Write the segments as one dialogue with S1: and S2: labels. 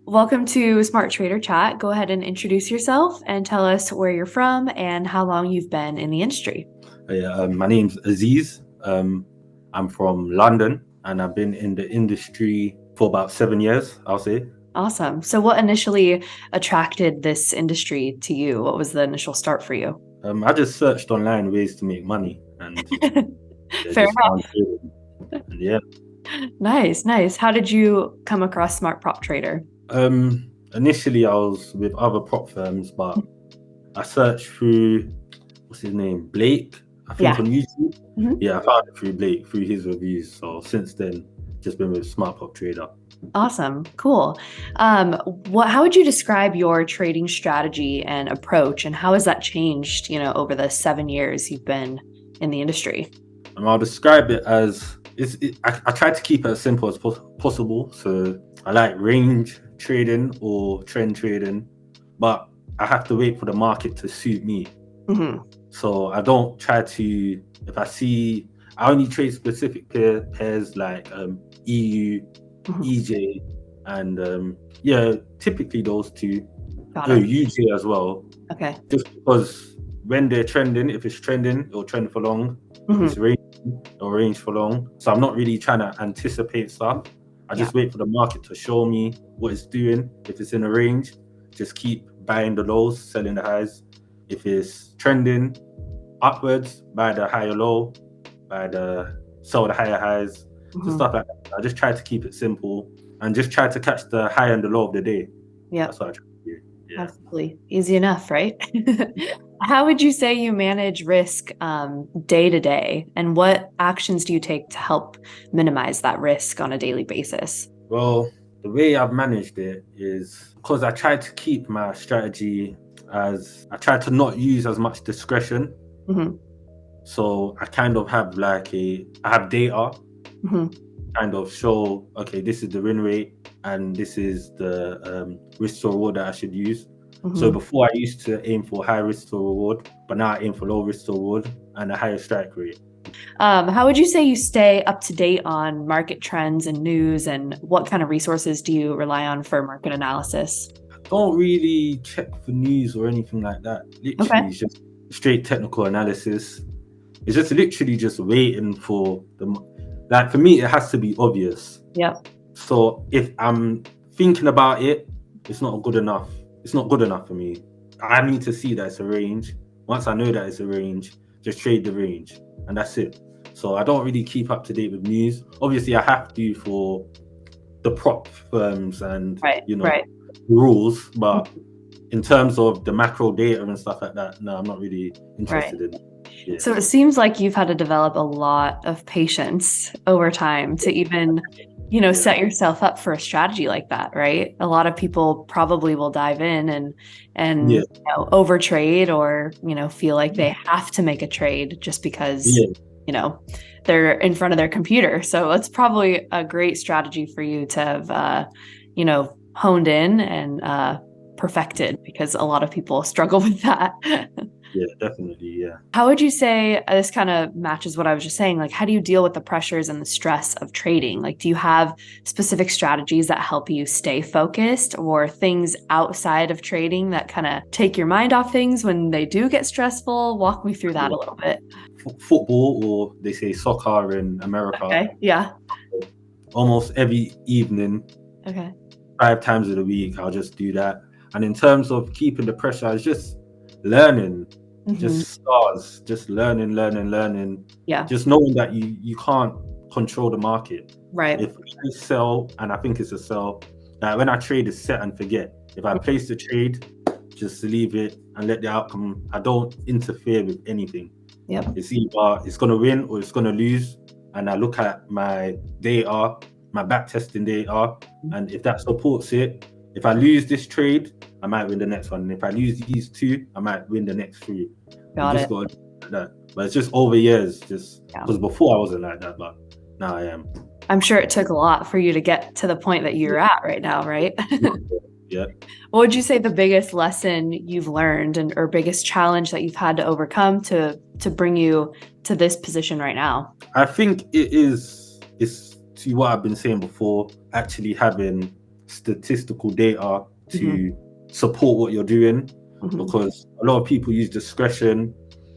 S1: Welcome to Smart Trader Chat. Go ahead and introduce yourself and tell us where you're from and how long you've been in the industry.
S2: My name's Azeez. I'm from London and I've been in the industry for about 7 years, I'll say.
S1: Awesome. So what initially attracted this industry to you? What was the initial start for you?
S2: I just searched online ways to make money and
S1: Fair
S2: just found
S1: enough.
S2: trading. And yeah.
S1: Nice, nice. How did you come across Smart Prop Trader?
S2: Initially I was with other prop firms, but I searched through, what's his name? Blake, I think
S1: Yeah.
S2: on YouTube.
S1: Mhm.
S2: Yeah, I found it through Blake, through his reviews. So since then, just been with Smart Prop Trader.
S1: Awesome. Cool. How would you describe your trading strategy and approach, and how has that changed, over the 7 years you've been in the industry?
S2: I'll describe it as I try to keep it as simple as possible. So I like range trading or trend trading, but I have to wait for the market to suit me.
S1: Mhm.
S2: So I don't try to, if I see, I only trade specific pairs like EU,
S1: Mhm.
S2: EJ, and yeah, typically those two.
S1: Got
S2: Oh,
S1: it.
S2: UJ as well.
S1: Okay.
S2: Just because when they're trending, if it's trending, it'll trend for long. If
S1: Mhm.
S2: it's ranging, it'll range for long. So I'm not really trying to anticipate stuff. I
S1: Yeah.
S2: just wait for the market to show me what it's doing. If it's in a range, just keep buying the lows, selling the highs. If it's trending upwards, buy the higher low, sell the higher highs, just
S1: Mhm.
S2: stuff like that. I just try to keep it simple and just try to catch the high and the low of the day. That's
S1: Yep.
S2: what I try to do. Yeah.
S1: Absolutely. Easy enough, right? How would you say you manage risk day to day, and what actions do you take to help minimize that risk on a daily basis?
S2: Well, the way I've managed it is because I try to keep my strategy as I try to not use as much discretion.
S1: Hmm.
S2: So I kind of have I have data
S1: Hmm.
S2: kind of show, okay, this is the win rate and this is the risk to reward that I should use. So
S1: Hmm.
S2: before I used to aim for high risk to reward, but now I aim for low risk to reward and a higher strike rate.
S1: How would you say you stay up to date on market trends and news, and what kind of resources do you rely on for market analysis?
S2: Don't really check for news or anything like that.
S1: Okay.
S2: Literally, it's just straight technical analysis. It's just literally just waiting for like for me, it has to be obvious.
S1: Yep.
S2: So if I'm thinking about it, it's not good enough. It's not good enough for me. I need to see that it's a range. Once I know that it's a range, just trade the range, and that's it. So I don't really keep up to date with news. Obviously, I have to for the prop firms and
S1: Right. Right.
S2: rules, but in terms of the macro data and stuff like that, no, I'm not really
S1: Right.
S2: interested in it. Yeah.
S1: So it seems like you've had to develop a lot of patience over time to even,
S2: Yeah.
S1: set yourself up for a strategy like that, right? A lot of people probably will dive in and
S2: Yeah.
S1: overtrade, or, feel like they have to make a trade just because,
S2: Yeah.
S1: they're in front of their computer. So it's probably a great strategy for you to have honed in and perfected, because a lot of people struggle with that.
S2: Yeah, definitely. Yeah.
S1: How would you say this kind of matches what I was just saying? Like, how do you deal with the pressures and the stress of trading? Like, do you have specific strategies that help you stay focused, or things outside of trading that kind of take your mind off things when they do get stressful? Walk me through that
S2: Yeah.
S1: a little bit.
S2: Football, or they say soccer in America,
S1: Okay. Yeah.
S2: almost every evening,
S1: Okay.
S2: 5 times of the week, I'll just do that. And in terms of keeping the pressure, it's just learning,
S1: Hmm.
S2: just stars, just learning,
S1: Yeah.
S2: just knowing that you can't control the market.
S1: Right.
S2: If I sell and I think it's a sell, like when I trade, it's set and forget. If I place the trade, just leave it and let the outcome. I don't interfere with anything.
S1: Yep.
S2: It's either it's gonna win or it's gonna lose, and I look at my data, my back testing data, and if that supports it, if I lose this trade, I might win the next one. And if I lose these two, I might win the next three. You
S1: Got
S2: just
S1: it.
S2: got to do like that. But it's just over years, just
S1: Yeah.
S2: because before I wasn't like that, but now I am.
S1: I'm sure it took a lot for you to get to the point that you're at right now, right?
S2: Yeah.
S1: What would you say the biggest lesson you've learned, or biggest challenge that you've had to overcome to bring you to this position right now?
S2: I think it's to what I've been saying before, actually having statistical data
S1: Mm-hmm.
S2: to support what you're doing,
S1: Mm-hmm.
S2: because a lot of people use discretion.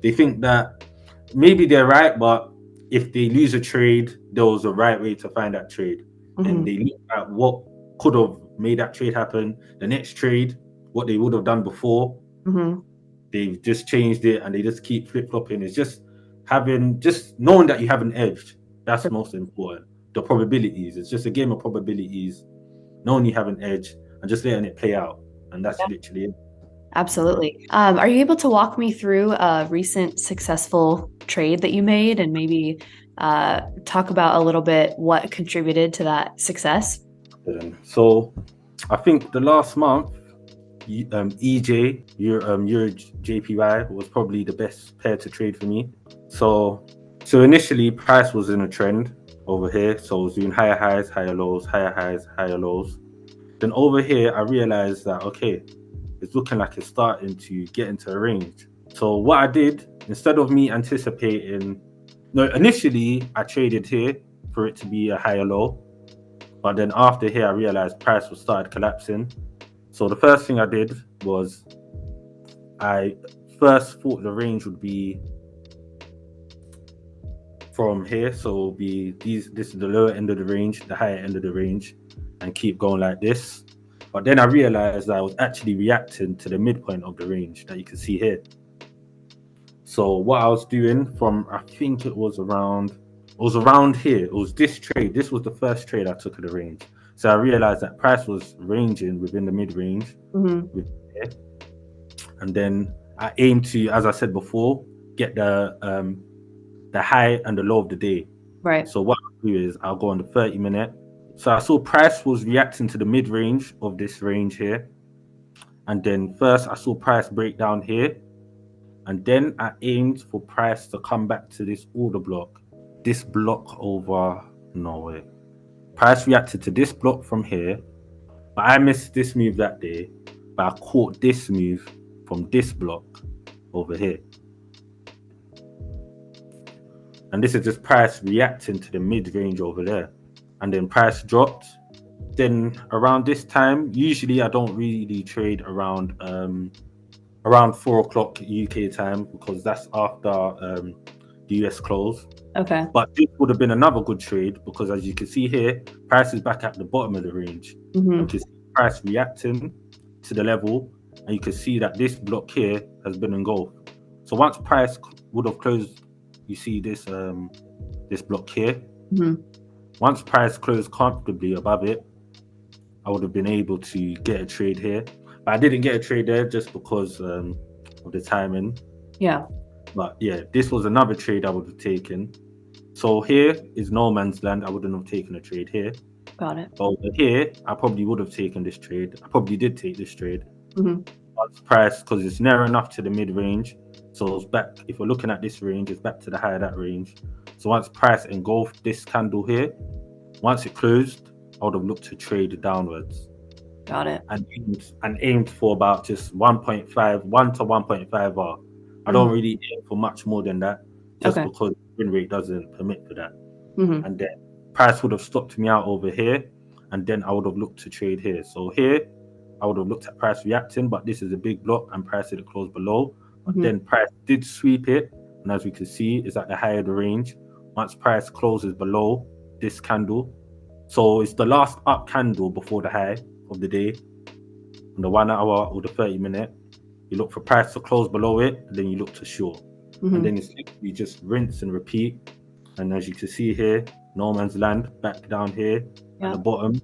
S2: They think that maybe they're right, but if they lose a trade, there was a right way to find that trade.
S1: Mm-hmm.
S2: And they look at what could have made that trade happen. The next trade, what they would have done before,
S1: Mm-hmm.
S2: they've just changed it and they just keep flip flopping. It's just knowing that you have an edge. That's most important. The probabilities. It's just a game of probabilities. Knowing you have an edge and just letting it play out. And that's literally it.
S1: Absolutely. Are you able to walk me through a recent successful trade that you made and maybe talk about a little bit what contributed to that success?
S2: So I think the last month, EJ, your JPY was probably the best pair to trade for me. So initially price was in a trend over here. So I was doing higher highs, higher lows, higher highs, higher lows. Then over here, I realized that, okay, it's looking like it's starting to get into a range. So what I did, instead of me anticipating, no, initially I traded here for it to be a higher low. But then after here, I realized price was started collapsing. So the first thing I did was I first thought the range would be from here. So it'll be this is the lower end of the range, the higher end of the range, and keep going like this. But then I realized that I was actually reacting to the midpoint of the range that you can see here. So what I was doing from, I think it was around here. It was this trade. This was the first trade I took of the range. So I realized that price was ranging within the mid range,
S1: Mm-hmm.
S2: and then I aim to, as I said before, get the high and the low of the day.
S1: Right.
S2: So what I'll do is I'll go on the 30-minute. So I saw price was reacting to the mid range of this range here, and then first I saw price break down here, and then I aimed for price to come back to this order block, this block over. No way. Price reacted to this block from here, but I missed this move that day, but I caught this move from this block over here. And this is just price reacting to the mid range over there. And then price dropped. Then around this time, usually I don't really trade around 4 o'clock UK time, because that's after the US close.
S1: Okay.
S2: But this would have been another good trade, because as you can see here, price is back at the bottom of the range.
S1: Mm-hmm.
S2: And you can see price reacting to the level, and you can see that this block here has been engulfed. So once price would have closed, you see this this block here.
S1: Mm-hmm.
S2: Once price closed comfortably above it, I would have been able to get a trade here. But I didn't get a trade there just because of the timing.
S1: Yeah.
S2: But yeah, this was another trade I would have taken. So here is no man's land. I wouldn't have taken a trade here.
S1: Got it.
S2: But over here, I probably would have taken this trade. I probably did take this trade.
S1: Mm-hmm.
S2: But price, because it's narrow enough to the mid range. So it's back. If we're looking at this range, it's back to the high of that range. So once price engulfed this candle here, once it closed, I would have looked to trade downwards.
S1: Got it.
S2: And aimed for about just 1.5, 1 to 1.5 R. I don't really aim for much more than that, just because win rate doesn't permit for that.
S1: Mm-hmm.
S2: And then price would have stopped me out over here, and then I would have looked to trade here. So here, I would have looked at price reacting, but this is a big block, and price did close below. But then price did sweep it, and as we can see, it's at the high of the range. Once price closes below this candle, so it's the last up candle before the high of the day, on the 1 hour or the 30-minute. You look for price to close below it, and then you look to short. And then it's literally just rinse and repeat. And as you can see here, no man's land back down here at the bottom.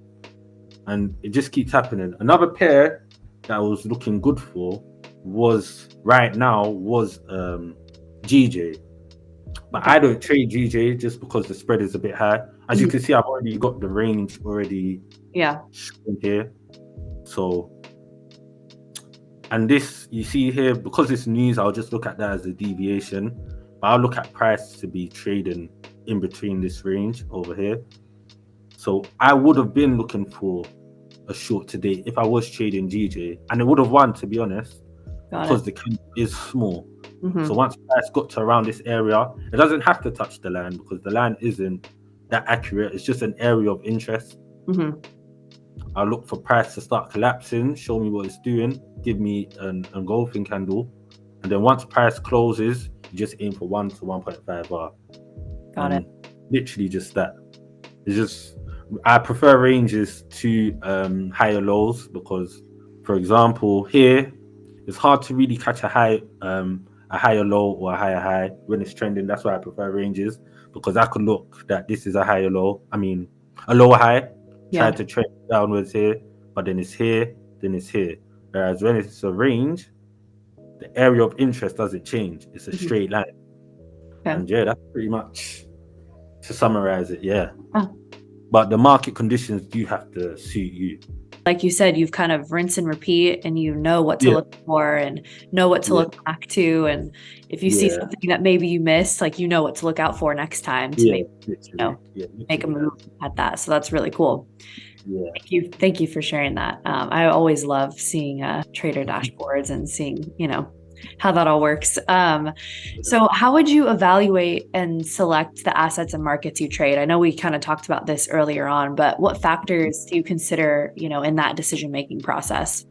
S2: And it just keeps happening. Another pair that I was looking good for was GJ. But I don't trade GJ just because the spread is a bit high. As you can see, I've already got the range already shown here. So, and this, you see here, because it's news, I'll just look at that as a deviation. But I'll look at price to be trading in between this range over here. So I would have been looking for a short today if I was trading GJ, and it would have won, to be honest, because the candle is small. So once price got to around this area, it doesn't have to touch the line, because the line isn't that accurate. It's just an area of interest. I'll look for price to start collapsing, show me what it's doing, give me an engulfing candle, and then once price closes, you just aim for 1 to 1.5 bar,
S1: Got it.
S2: and literally just that. It's just I prefer ranges to higher lows because, for example, here it's hard to really catch a higher low or a higher high when it's trending. That's why I prefer ranges because I could look that this is a higher low. I mean, a lower high, try
S1: Yeah.
S2: to trend downwards here, but then it's here, then it's here. Whereas when it's a range, the area of interest doesn't change. It's a
S1: Mhm.
S2: straight line,
S1: Okay.
S2: and yeah, that's pretty much to summarize it. Yeah.
S1: Oh.
S2: But the market conditions do have to suit you.
S1: Like you said, you've kind of rinse and repeat and you know what to
S2: Yeah,
S1: look for and know what to
S2: yeah,
S1: look back to. And if you see
S2: yeah,
S1: something that maybe you missed, like you know what to look out for next time to
S2: yeah,
S1: maybe,
S2: literally, yeah,
S1: make a
S2: literally that.
S1: move at that. So that's really cool.
S2: Yeah,
S1: Thank you for sharing that. I always love seeing trader dashboards and seeing, how that all works.
S2: yeah.
S1: So how would you evaluate and select the assets and markets you trade? I know we kind of talked about this earlier on, but what factors do you consider, in that decision-making process?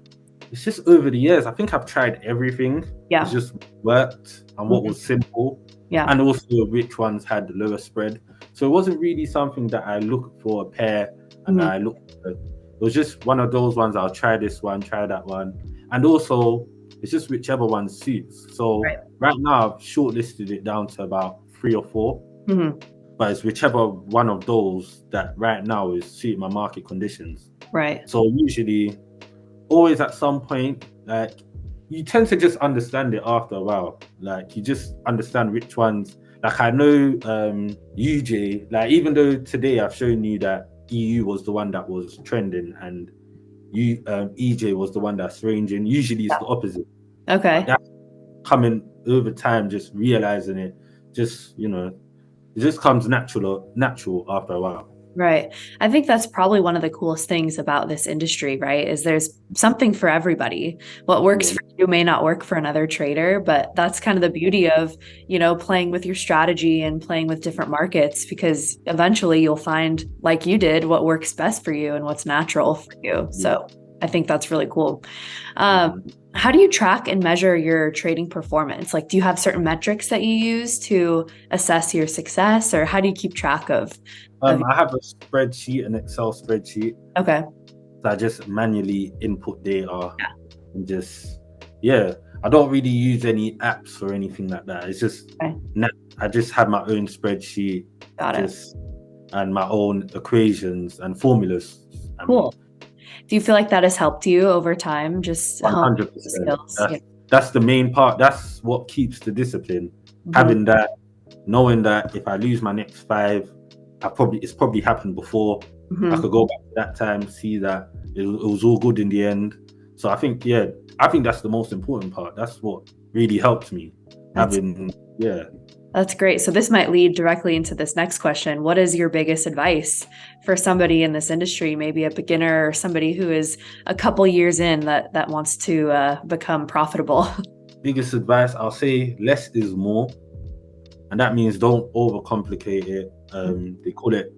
S2: It's just over the years. I think I've tried everything. It's
S1: Yeah.
S2: just worked and what
S1: Mhm.
S2: was simple,
S1: Yeah.
S2: and also which ones had the lower spread. So it wasn't really something that I looked for a pair and
S1: Mhm.
S2: I looked. It was just one of those ones. I'll try this one, try that one, and also it's just whichever one suits. So
S1: Right.
S2: right now I've shortlisted it down to about 3 or 4.
S1: Mhm.
S2: But it's whichever one of those that right now is suiting my market conditions.
S1: Right.
S2: So usually, always at some point, like you tend to just understand it after a while. Like you just understand which ones. Like I know UJ. Like even though today I've shown you that EU was the one that was trending and EJ was the one that's ranging. Usually it's
S1: Yeah.
S2: the opposite. But
S1: Okay.
S2: that's coming over time, just realizing it. Just it just comes natural after a while.
S1: Right. I think that's probably one of the coolest things about this industry, right? Is there's something for everybody. What works
S2: Yeah,
S1: for you may not work for another trader, but that's kind of the beauty of, playing with your strategy and playing with different markets because eventually you'll find, like you did, what works best for you and what's natural for you.
S2: yeah.
S1: So I think that's really cool. Um,
S2: Mhm.
S1: how do you track and measure your trading performance? Like, do you have certain metrics that you use to assess your success, or how do you keep track of
S2: I have a spreadsheet, an Excel spreadsheet.
S1: Okay.
S2: So I just manually input data and just, yeah, I don't really use any apps or anything like that. It's just,
S1: Okay.
S2: I just have my own spreadsheet,
S1: Got it.
S2: just, and my own equations and formulas. I mean,
S1: Cool. Do you feel like that has helped you over time, just hone the
S2: 100%.
S1: skills? Yeah.
S2: That's the main part. That's what keeps the discipline.
S1: Mhm.
S2: Having that, knowing that if I lose my next 5, it's probably happened before. I
S1: Mhm.
S2: could go back to that time, see that it was all good in the end. So I think, yeah, I think that's the most important part. That's what really helped me.
S1: That's
S2: Yeah.
S1: that's great. So this might lead directly into this next question. What is your biggest advice for somebody in this industry, maybe a beginner or somebody who is a couple years in that wants to become profitable?
S2: Biggest advice, I'll say less is more. And that means don't overcomplicate it. They call it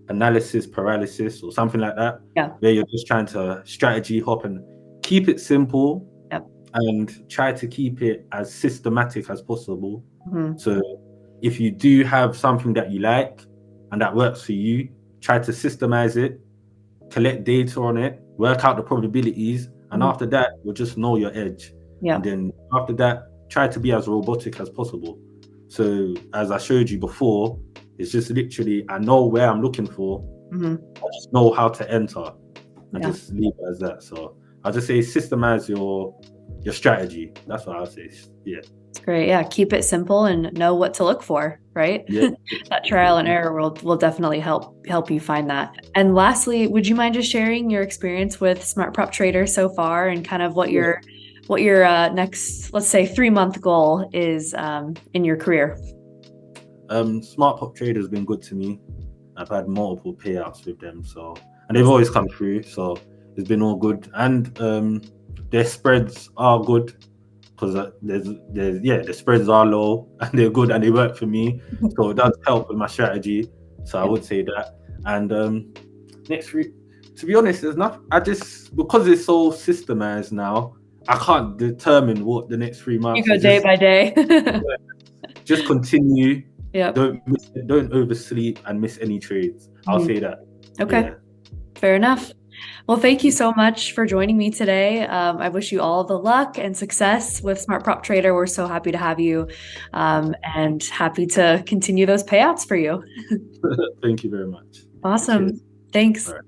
S2: analysis paralysis or something like that,
S1: Yeah.
S2: where you're just trying to strategy hop and keep it simple
S1: Yep.
S2: and try to keep it as systematic as possible.
S1: Mhm.
S2: So if you do have something that you like and that works for you, try to systemize it, collect data on it, work out the probabilities, and
S1: Mhm.
S2: after that, you'll just know your edge. And
S1: Yep.
S2: then after that, try to be as robotic as possible. So as I showed you before, it's just literally I know where I'm looking for,
S1: Mhm.
S2: I just know how to enter and
S1: Yeah.
S2: just leave it as that. So I'll just say systemize your strategy. That's what I'll say. Yeah.
S1: It's great. Yeah, keep it simple and know what to look for, right?
S2: Yeah.
S1: That trial and error will definitely help you find that. And lastly, would you mind just sharing your experience with Smart Prop Trader so far and kind of
S2: Yeah.
S1: what your next, let's say, 3-month goal is in your career?
S2: Smart Pop Trader has been good to me. I've had multiple payouts with them, and they've always come through. So it's been all good, and their spreads are good because the spreads are low and they're good and they work for me. So it does help with my strategy. So I
S1: Yeah.
S2: would say that. And next week, To be honest, there's nothing. I just, because it's so systemized now, I can't determine what the next 3 months.
S1: You go day by day.
S2: Just continue.
S1: Yep.
S2: Don't oversleep and miss any trades. I'll say that.
S1: Okay.
S2: Yeah.
S1: Fair enough. Well, thank you so much for joining me today. I wish you all the luck and success with Smart Prop Trader. We're so happy to have you, and happy to continue those payouts for you.
S2: Thank you very much.
S1: Awesome.
S2: Cheers.
S1: Thanks.
S2: All right.